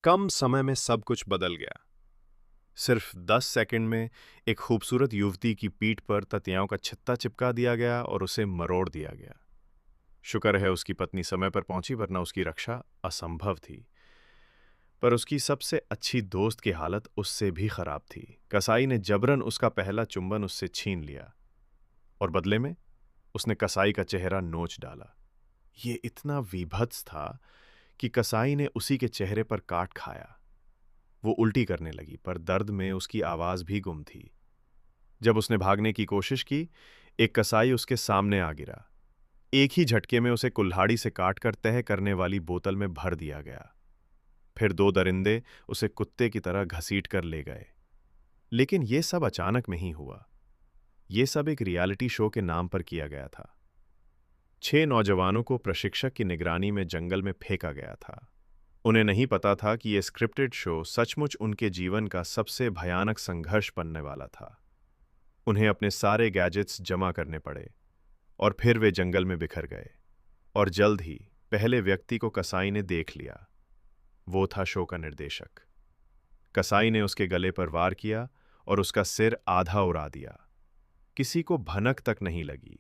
कम समय में सब कुछ बदल गया। सिर्फ 10 सेकंड में एक खूबसूरत युवती की पीठ पर ततियाओं का छित्ता चिपका दिया गया और उसे मरोड़ दिया गया। शुक्र है उसकी पत्नी समय पर पहुंची, वरना उसकी रक्षा असंभव थी। पर उसकी सबसे अच्छी दोस्त की हालत उससे भी खराब थी। कसाई ने जबरन उसका पहला चुंबन उससे छीन लिया और बदले में उसने कसाई का चेहरा नोच डाला। ये इतना वीभत्स था कि कसाई ने उसी के चेहरे पर काट खाया। वो उल्टी करने लगी, पर दर्द में उसकी आवाज भी गुम थी। जब उसने भागने की कोशिश की, एक कसाई उसके सामने आ गिरा। एक ही झटके में उसे कुल्हाड़ी से काटकर तह करने वाली बोतल में भर दिया गया। फिर दो दरिंदे उसे कुत्ते की तरह घसीट कर ले गए। लेकिन यह सब अचानक नहीं हुआ। यह सब एक रियलिटी शो के नाम पर किया गया था। 6 नौजवानों को प्रशिक्षक की निगरानी में जंगल में फेंका गया था। उन्हें नहीं पता था कि यह स्क्रिप्टेड शो सचमुच उनके जीवन का सबसे भयानक संघर्ष बनने वाला था। उन्हें अपने सारे गैजेट्स जमा करने पड़े और फिर वे जंगल में बिखर गए। और जल्द ही पहले व्यक्ति को कसाई ने देख लिया। वो था शो का निर्देशक। कसाई ने उसके गले पर वार किया और उसका सिर आधा उड़ा दिया। किसी को भनक तक नहीं लगी।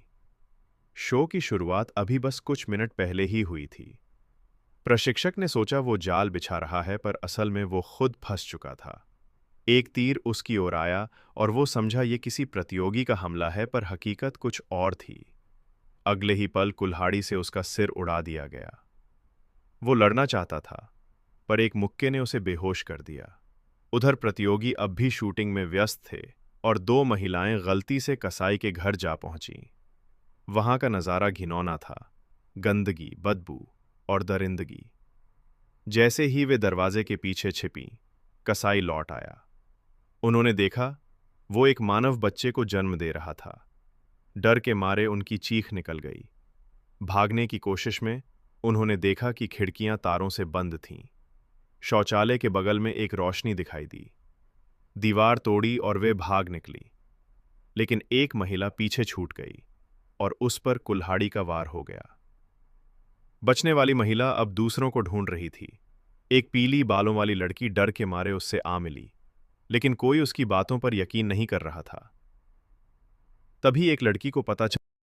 शो की शुरुआत अभी बस कुछ मिनट पहले ही हुई थी। प्रशिक्षक ने सोचा वो जाल बिछा रहा है, पर असल में वो खुद फंस चुका था। एक तीर उसकी ओर आया और वो समझा ये किसी प्रतियोगी का हमला है, पर हकीकत कुछ और थी। अगले ही पल कुल्हाड़ी से उसका सिर उड़ा दिया गया। वो लड़ना चाहता था, पर एक मुक्के ने उसे बेहोश कर दिया। उधर प्रतियोगी अब भी शूटिंग में व्यस्त थे और 2 महिलाएं गलती से कसाई के घर जा पहुंचीं। वहां का नजारा घिनौना था। गंदगी, बदबू और दरिंदगी। जैसे ही वे दरवाजे के पीछे छिपीं, कसाई लौट आया। उन्होंने देखा वो एक मानव बच्चे को जन्म दे रहा था। डर के मारे उनकी चीख निकल गई। भागने की कोशिश में उन्होंने देखा कि खिड़कियां तारों से बंद थीं। शौचालय के बगल में एक रोशनी दिखाई दी। दीवार तोड़ी और वे भाग निकली। लेकिन एक महिला पीछे छूट गई और उस पर कुल्हाड़ी का वार हो गया। बचने वाली महिला अब दूसरों को ढूंढ रही थी। एक पीली बालों वाली लड़की डर के मारे उससे आ मिली, लेकिन कोई उसकी बातों पर यकीन नहीं कर रहा था। तभी एक लड़की को पता